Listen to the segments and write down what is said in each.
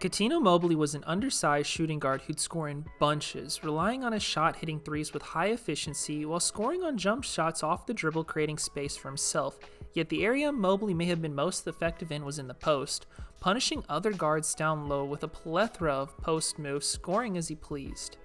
Cuttino Mobley was an undersized shooting guard who'd score in bunches, relying on his shot hitting threes with high efficiency while scoring on jump shots off the dribble, creating space for himself. Yet the area Mobley may have been most effective in was in the post, punishing other guards down low with a plethora of post moves, scoring as he pleased.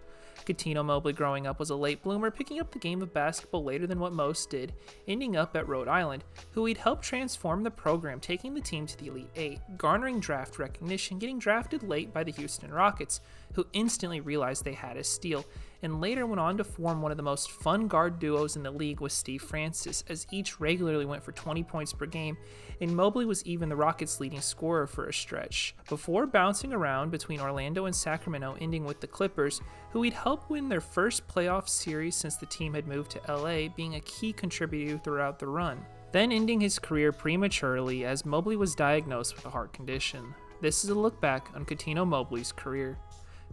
Cuttino Mobley growing up was a late bloomer, picking up the game of basketball later than what most did, ending up at Rhode Island, who he'd helped transform the program, taking the team to the Elite Eight, garnering draft recognition, getting drafted late by the Houston Rockets, who instantly realized they had his steal, and later went on to form one of the most fun guard duos in the league with Steve Francis, as each regularly went for 20 points per game, and Mobley was even the Rockets' leading scorer for a stretch, before bouncing around between Orlando and Sacramento, ending with the Clippers, who he'd helped win their first playoff series since the team had moved to LA, being a key contributor throughout the run. Then ending his career prematurely as Mobley was diagnosed with a heart condition. This is a look back on Cuttino Mobley's career.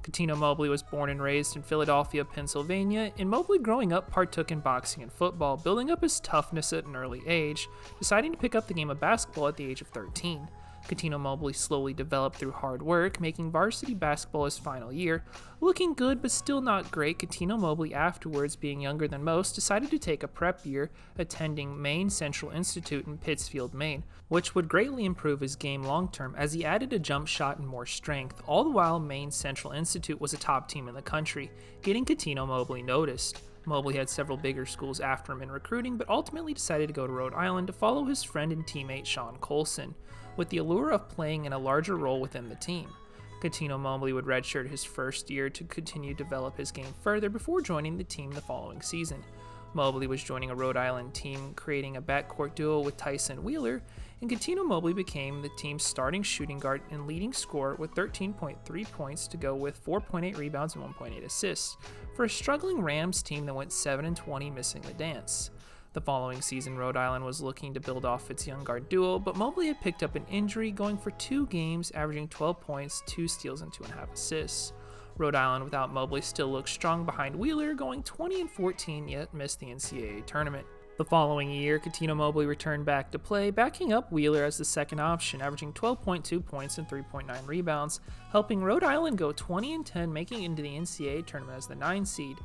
Cuttino Mobley was born and raised in Philadelphia, Pennsylvania, and Mobley growing up partook in boxing and football, building up his toughness at an early age, deciding to pick up the game of basketball at the age of 13. Cuttino Mobley slowly developed through hard work, making varsity basketball his final year. Looking good but still not great, Cuttino Mobley afterwards, being younger than most, decided to take a prep year, attending Maine Central Institute in Pittsfield, Maine, which would greatly improve his game long term as he added a jump shot and more strength. All the while, Maine Central Institute was a top team in the country, getting Cuttino Mobley noticed. Mobley had several bigger schools after him in recruiting, but ultimately decided to go to Rhode Island to follow his friend and teammate Sean Colson, with the allure of playing in a larger role within the team. Cuttino Mobley would redshirt his first year to continue to develop his game further before joining the team the following season. Mobley was joining a Rhode Island team, creating a backcourt duo with Tyson Wheeler, and Cuttino Mobley became the team's starting shooting guard and leading scorer with 13.3 points to go with 4.8 rebounds and 1.8 assists, for a struggling Rams team that went 7-20 missing the dance. The following season, Rhode Island was looking to build off its young guard duo, but Mobley had picked up an injury, going for 2 games, averaging 12 points, 2 steals, and 2.5 assists. Rhode Island without Mobley still looked strong behind Wheeler, going 20-14, yet missed the NCAA tournament. The following year, Cuttino Mobley returned back to play, backing up Wheeler as the second option, averaging 12.2 points and 3.9 rebounds, helping Rhode Island go 20-10, making it into the NCAA tournament as the 9 seed.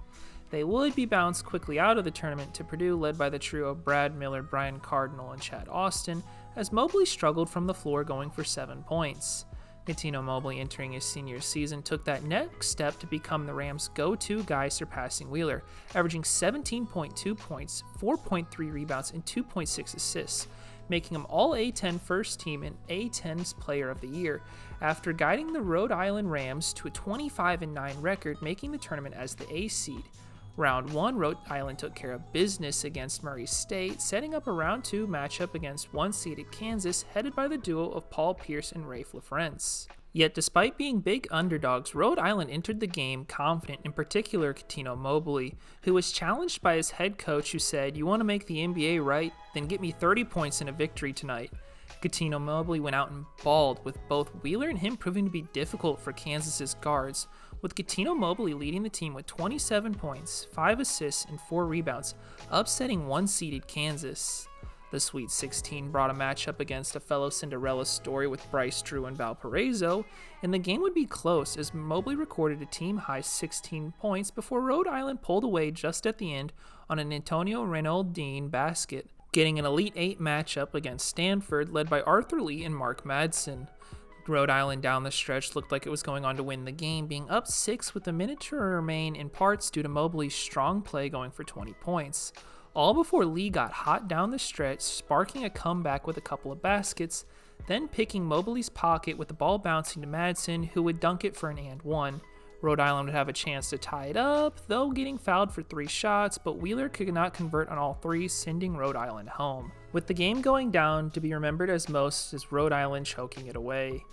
They would be bounced quickly out of the tournament to Purdue, led by the trio of Brad Miller, Brian Cardinal, and Chad Austin, as Mobley struggled from the floor, going for 7 points. Cuttino Mobley, entering his senior season, took that next step to become the Rams' go-to guy, surpassing Wheeler, averaging 17.2 points, 4.3 rebounds, and 2.6 assists, making him all A-10 first team and A-10's player of the year, after guiding the Rhode Island Rams to a 25-9 record, making the tournament as the A seed. Round 1, Rhode Island took care of business against Murray State, setting up a Round 2 matchup against 1-seeded Kansas, headed by the duo of Paul Pierce and Rafe LaFrentz. Yet despite being big underdogs, Rhode Island entered the game confident, in particular Cuttino Mobley, who was challenged by his head coach, who said, "You want to make the NBA right? Then get me 30 points in a victory tonight." Cuttino Mobley went out and balled, with both Wheeler and him proving to be difficult for Kansas's guards, with Cuttino Mobley leading the team with 27 points, 5 assists, and 4 rebounds, upsetting 1-seeded Kansas. The Sweet 16 brought a matchup against a fellow Cinderella story with Bryce Drew and Valparaiso, and the game would be close as Mobley recorded a team-high 16 points before Rhode Island pulled away just at the end on an Antonio Reynolds-Dean basket, getting an Elite 8 matchup against Stanford, led by Arthur Lee and Mark Madsen. Rhode Island down the stretch looked like it was going on to win the game, being up 6 with a minute to remain, in parts due to Mobley's strong play, going for 20 points. All before Lee got hot down the stretch, sparking a comeback with a couple of baskets, then picking Mobley's pocket with the ball bouncing to Madsen, who would dunk it for an and 1. Rhode Island would have a chance to tie it up, though getting fouled for 3 shots, but Wheeler could not convert on all 3, sending Rhode Island home, with the game going down to be remembered as most as Rhode Island choking it away.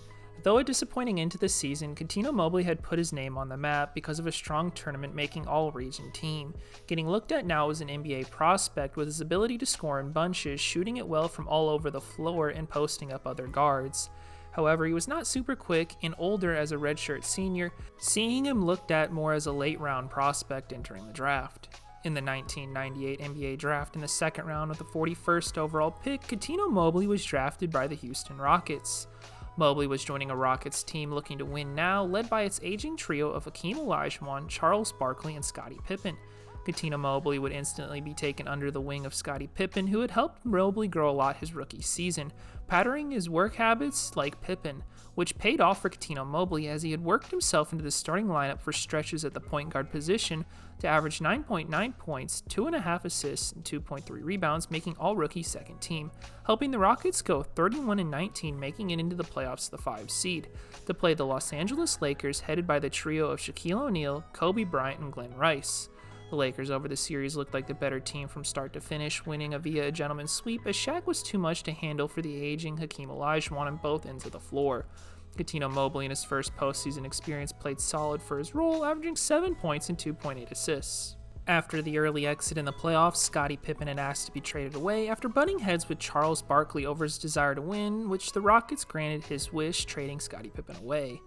Though a disappointing end to the season, Cuttino Mobley had put his name on the map because of a strong tournament making all-region team, getting looked at now as an NBA prospect with his ability to score in bunches, shooting it well from all over the floor and posting up other guards. However, he was not super quick and older as a redshirt senior, seeing him looked at more as a late-round prospect entering the draft. In the 1998 NBA draft in the second round with the 41st overall pick, Cuttino Mobley was drafted by the Houston Rockets. Mobley was joining a Rockets team looking to win now, led by its aging trio of Hakeem Olajuwon, Charles Barkley, and Scottie Pippen. Cuttino Mobley would instantly be taken under the wing of Scottie Pippen, who had helped Mobley grow a lot his rookie season, patterning his work habits like Pippen, which paid off for Cuttino Mobley as he had worked himself into the starting lineup for stretches at the point guard position to average 9.9 points, 2.5 assists, and 2.3 rebounds, making all-rookie second team, helping the Rockets go 31-19, making it into the playoffs the 5 seed, to play the Los Angeles Lakers headed by the trio of Shaquille O'Neal, Kobe Bryant, and Glenn Rice. The Lakers over the series looked like the better team from start to finish, winning via a gentleman's sweep as Shaq was too much to handle for the aging Hakeem Olajuwon on both ends of the floor. Cuttino Mobley in his first postseason experience played solid for his role, averaging 7 points and 2.8 assists. After the early exit in the playoffs, Scottie Pippen had asked to be traded away after butting heads with Charles Barkley over his desire to win, which the Rockets granted his wish, trading Scottie Pippen away.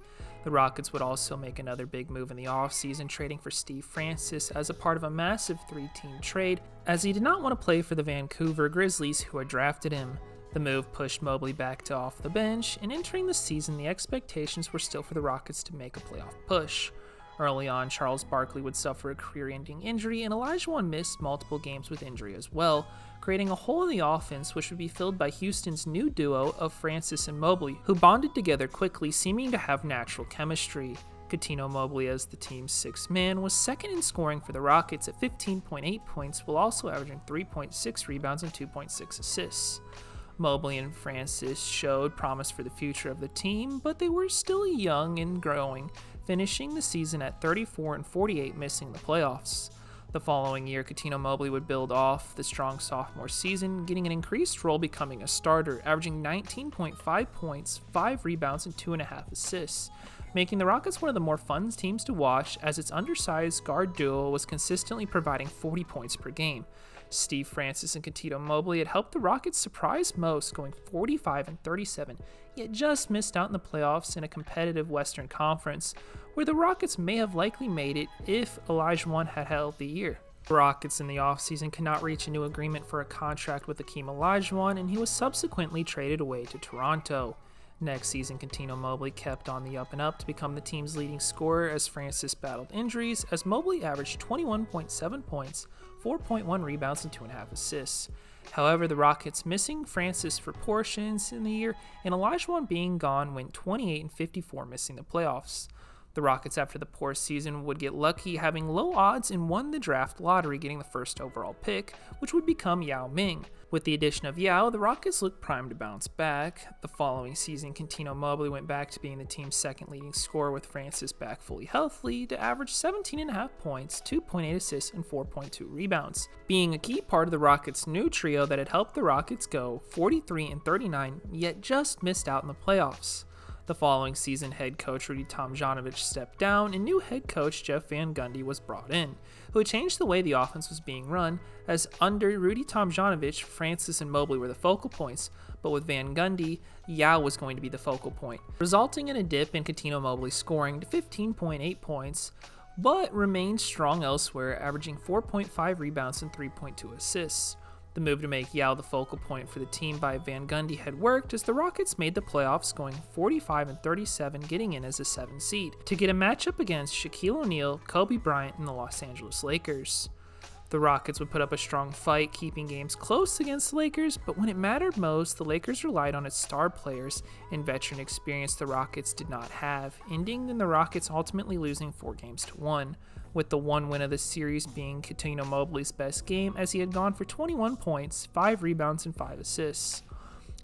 The Rockets would also make another big move in the offseason, trading for Steve Francis as a part of a massive 3-team trade, as he did not want to play for the Vancouver Grizzlies, who had drafted him. The move pushed Mobley back to off the bench, and entering the season, the expectations were still for the Rockets to make a playoff push. Early on, Charles Barkley would suffer a career-ending injury, and Olajuwon missed multiple games with injury as well, creating a hole in the offense which would be filled by Houston's new duo of Francis and Mobley, who bonded together quickly, seeming to have natural chemistry. Cuttino Mobley, as the team's sixth man, was second in scoring for the Rockets at 15.8 points, while also averaging 3.6 rebounds and 2.6 assists. Mobley and Francis showed promise for the future of the team, but they were still young and growing, finishing the season at 34-48, missing the playoffs. The following year, Cuttino Mobley would build off the strong sophomore season, getting an increased role becoming a starter, averaging 19.5 points, 5 rebounds, and 2.5 assists, making the Rockets one of the more fun teams to watch as its undersized guard duo was consistently providing 40 points per game. Steve Francis and Cuttino Mobley had helped the Rockets surprise most, going 45-37, yet just missed out in the playoffs in a competitive Western Conference, where the Rockets may have likely made it if Olajuwon had held the year. The Rockets in the offseason could not reach a new agreement for a contract with Hakeem Olajuwon, and he was subsequently traded away to Toronto. Next season, Cuttino Mobley kept on the up and up to become the team's leading scorer as Francis battled injuries, as Mobley averaged 21.7 points, 4.1 rebounds, and 2.5 assists. However, the Rockets missing Francis for portions in the year, and Olajuwon being gone, went 28-54, missing the playoffs. The Rockets, after the poor season, would get lucky, having low odds, and won the draft lottery, getting the first overall pick, which would become Yao Ming. With the addition of Yao, the Rockets looked primed to bounce back. The following season, Cuttino Mobley went back to being the team's second leading scorer, with Francis back fully healthy, to average 17.5 points, 2.8 assists, and 4.2 rebounds, being a key part of the Rockets' new trio that had helped the Rockets go 43-39, yet just missed out in the playoffs. The following season, head coach Rudy Tomjanovich stepped down, and new head coach Jeff Van Gundy was brought in, who had changed the way the offense was being run, as under Rudy Tomjanovich, Francis and Mobley were the focal points, but with Van Gundy, Yao was going to be the focal point, resulting in a dip in Cuttino Mobley scoring to 15.8 points, but remained strong elsewhere, averaging 4.5 rebounds and 3.2 assists. The move to make Yao the focal point for the team by Van Gundy had worked, as the Rockets made the playoffs, going 45-37, getting in as a 7 seed, to get a matchup against Shaquille O'Neal, Kobe Bryant, and the Los Angeles Lakers. The Rockets would put up a strong fight, keeping games close against the Lakers, but when it mattered most, the Lakers relied on its star players and veteran experience the Rockets did not have, ending in the Rockets ultimately losing 4-1, with the one win of the series being Cuttino Mobley's best game, as he had gone for 21 points, 5 rebounds, and 5 assists.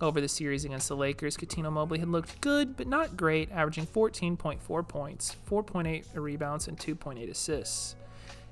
Over the series against the Lakers, Cuttino Mobley had looked good, but not great, averaging 14.4 points, 4.8 rebounds, and 2.8 assists.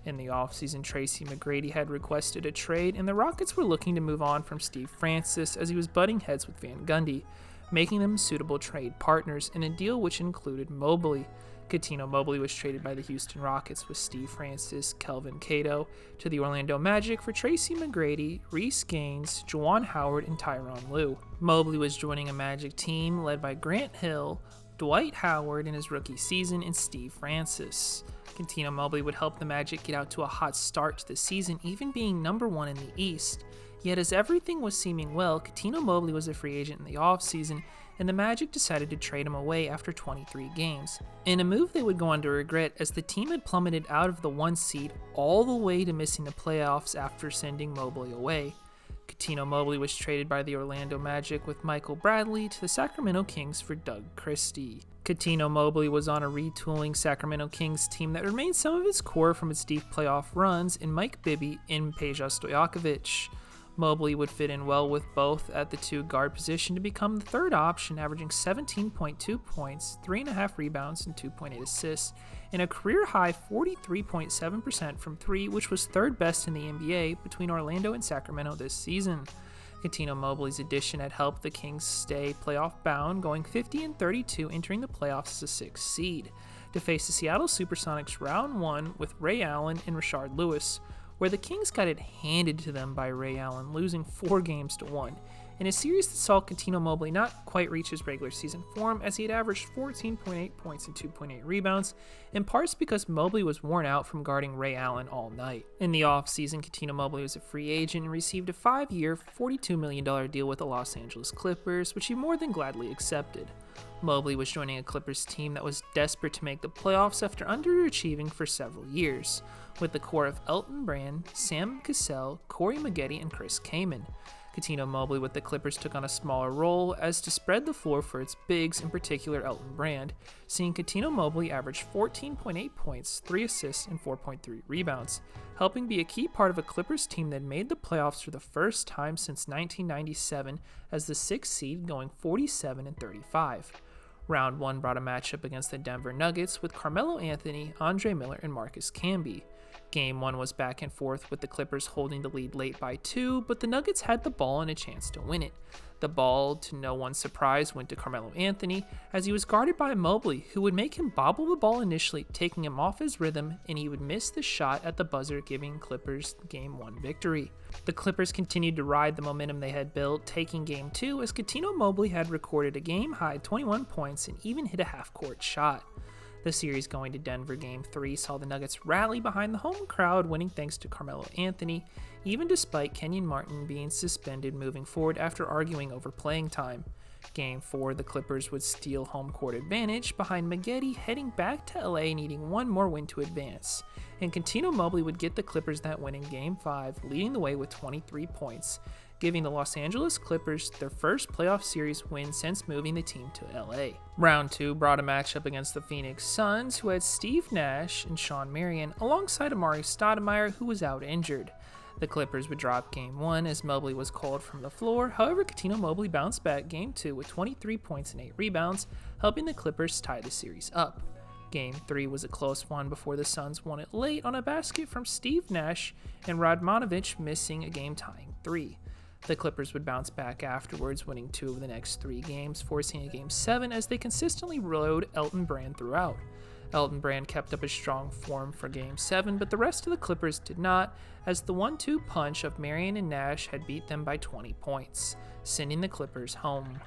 In the offseason, Tracy McGrady had requested a trade, and the Rockets were looking to move on from Steve Francis, as he was butting heads with Van Gundy, making them suitable trade partners in a deal which included Mobley. Cuttino Mobley was traded by the Houston Rockets with Steve Francis, Kelvin Cato, to the Orlando Magic for Tracy McGrady, Reese Gaines, Juwan Howard, and Tyronn Lue. Mobley was joining a Magic team led by Grant Hill, Dwight Howard in his rookie season, and Steve Francis. Cuttino Mobley would help the Magic get out to a hot start to the season, even being number 1 in the East. Yet as everything was seeming well, Cuttino Mobley was a free agent in the offseason, and the Magic decided to trade him away after 23 games, in a move they would go on to regret as the team had plummeted out of the 1 seed all the way to missing the playoffs after sending Mobley away. Cuttino Mobley was traded by the Orlando Magic with Michael Bradley to the Sacramento Kings for Doug Christie. Cuttino Mobley was on a retooling Sacramento Kings team that remained some of its core from its deep playoff runs in Mike Bibby and Peja Stojakovic. Mobley would fit in well with both at the 2 guard position to become the third option, averaging 17.2 points, 3.5 rebounds, and 2.8 assists, and a career-high 43.7% from 3, which was third best in the NBA between Orlando and Sacramento this season. Cuttino Mobley's addition had helped the Kings stay playoff-bound, going 50-32 entering the playoffs as a 6th seed, to face the Seattle Supersonics round 1 with Ray Allen and Rashard Lewis, where the Kings got it handed to them by Ray Allen, losing 4-1, in a series that saw Cuttino Mobley not quite reach his regular season form, as he had averaged 14.8 points and 2.8 rebounds, in parts because Mobley was worn out from guarding Ray Allen all night. In the offseason, Cuttino Mobley was a free agent and received a 5-year, $42 million deal with the Los Angeles Clippers, which he more than gladly accepted. Mobley was joining a Clippers team that was desperate to make the playoffs after underachieving for several years, with the core of Elton Brand, Sam Cassell, Corey Maggette, and Chris Kaman. Cuttino Mobley with the Clippers took on a smaller role as to spread the floor for its bigs, in particular Elton Brand, seeing Cuttino Mobley average 14.8 points, 3 assists, and 4.3 rebounds, helping be a key part of a Clippers team that made the playoffs for the first time since 1997 as the 6th seed, going 47-35. Round 1 brought a matchup against the Denver Nuggets with Carmelo Anthony, Andre Miller, and Marcus Camby. Game 1 was back and forth with the Clippers holding the lead late by 2, but the Nuggets had the ball and a chance to win it. The ball, to no one's surprise, went to Carmelo Anthony as he was guarded by Mobley, who would make him bobble the ball initially, taking him off his rhythm, and he would miss the shot at the buzzer, giving Clippers Game 1 victory. The Clippers continued to ride the momentum they had built, taking Game 2 as Cuttino Mobley had recorded a game-high 21 points and even hit a half-court shot. The series going to Denver Game 3 saw the Nuggets rally behind the home crowd, winning thanks to Carmelo Anthony, even despite Kenyon Martin being suspended moving forward after arguing over playing time. Game 4, the Clippers would steal home court advantage behind Maggette heading back to LA needing one more win to advance, and Cuttino Mobley would get the Clippers that win in Game 5, leading the way with 23 points, giving the Los Angeles Clippers their first playoff series win since moving the team to LA. Round 2 brought a matchup against the Phoenix Suns, who had Steve Nash and Shawn Marion, alongside Amari Stoudemire, who was out injured. The Clippers would drop Game 1 as Mobley was called from the floor. However, Cuttino Mobley bounced back Game 2 with 23 points and 8 rebounds, helping the Clippers tie the series up. Game 3 was a close one before the Suns won it late on a basket from Steve Nash and Radmanovic missing a game-tying 3. The Clippers would bounce back afterwards, winning 2 of the next 3 games, forcing a Game 7 as they consistently rode Elton Brand throughout. Elton Brand kept up his strong form for Game 7, but the rest of the Clippers did not, as the 1-2 punch of Marion and Nash had beat them by 20 points, sending the Clippers home.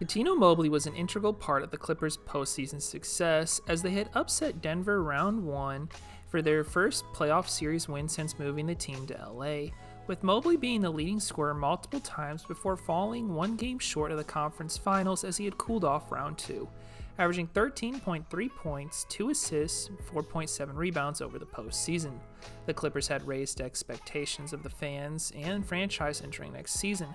Cuttino Mobley was an integral part of the Clippers' postseason success, as they had upset Denver round 1 for their first playoff series win since moving the team to LA, with Mobley being the leading scorer multiple times before falling 1 game short of the conference finals as he had cooled off round 2, averaging 13.3 points, 2 assists, and 4.7 rebounds over the postseason. The Clippers had raised expectations of the fans and franchise entering next season.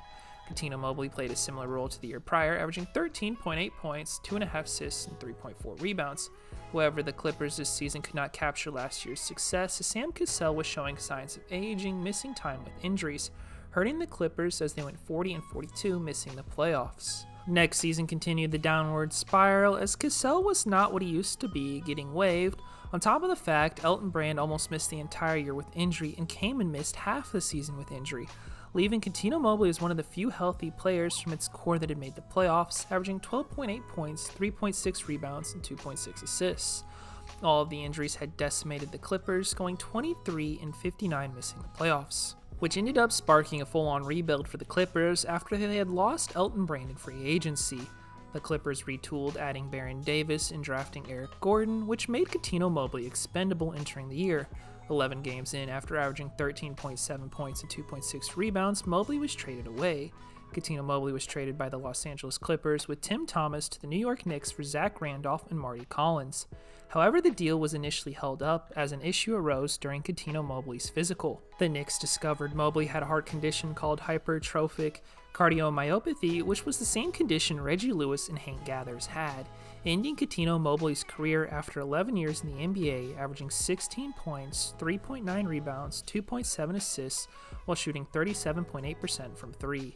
Cuttino Mobley played a similar role to the year prior, averaging 13.8 points, 2.5 assists, and 3.4 rebounds. However, the Clippers this season could not capture last year's success, as Sam Cassell was showing signs of aging, missing time with injuries, hurting the Clippers as they went 40-42, missing the playoffs. Next season continued the downward spiral, as Cassell was not what he used to be, getting waived. On top of the fact, Elton Brand almost missed the entire year with injury, and Kaman missed half the season with injury, leaving Cuttino Mobley as one of the few healthy players from its core that had made the playoffs, averaging 12.8 points, 3.6 rebounds, and 2.6 assists. All of the injuries had decimated the Clippers, going 23-59, missing the playoffs, which ended up sparking a full-on rebuild for the Clippers after they had lost Elton Brand in free agency. The Clippers retooled, adding Baron Davis and drafting Eric Gordon, which made Cuttino Mobley expendable entering the year. 11 games in, after averaging 13.7 points and 2.6 rebounds, Mobley was traded away. Cuttino Mobley was traded by the Los Angeles Clippers with Tim Thomas to the New York Knicks for Zach Randolph and Marty Collins. However, the deal was initially held up as an issue arose during Cuttino Mobley's physical. The Knicks discovered Mobley had a heart condition called hypertrophic cardiomyopathy, which was the same condition Reggie Lewis and Hank Gathers had, ending Cuttino Mobley's career after 11 years in the NBA, averaging 16 points, 3.9 rebounds, 2.7 assists, while shooting 37.8% from 3.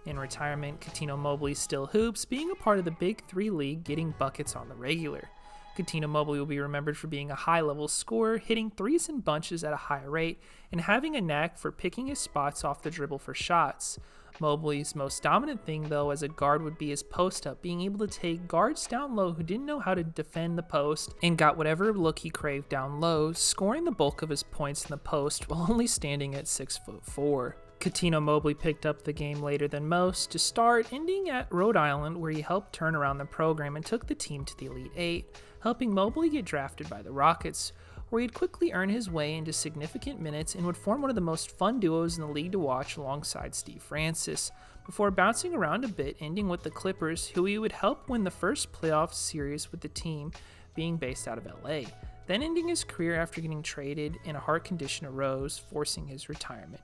In retirement, Cuttino Mobley still hoops, being a part of the Big Three League, getting buckets on the regular. Cuttino Mobley will be remembered for being a high-level scorer, hitting threes in bunches at a high rate, and having a knack for picking his spots off the dribble for shots. Mobley's most dominant thing, though, as a guard would be his post-up, being able to take guards down low who didn't know how to defend the post and got whatever look he craved down low, scoring the bulk of his points in the post while only standing at 6'4". Cuttino Mobley picked up the game later than most to start, ending at Rhode Island, where he helped turn around the program and took the team to the Elite Eight, helping Mobley get drafted by the Rockets, where he'd quickly earn his way into significant minutes and would form one of the most fun duos in the league to watch alongside Steve Francis, before bouncing around a bit, ending with the Clippers, who he would help win the first playoff series with the team being based out of LA, then ending his career after getting traded and a heart condition arose, forcing his retirement.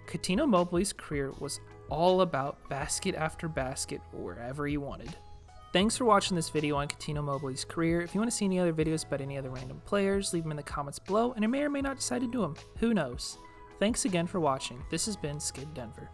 Cuttino Mobley's career was all about basket after basket wherever he wanted. Thanks for watching this video on Cuttino Mobley's career. If you want to see any other videos about any other random players, leave them in the comments below, and I may or may not decide to do them. Who knows? Thanks again for watching. This has been Skid Denver.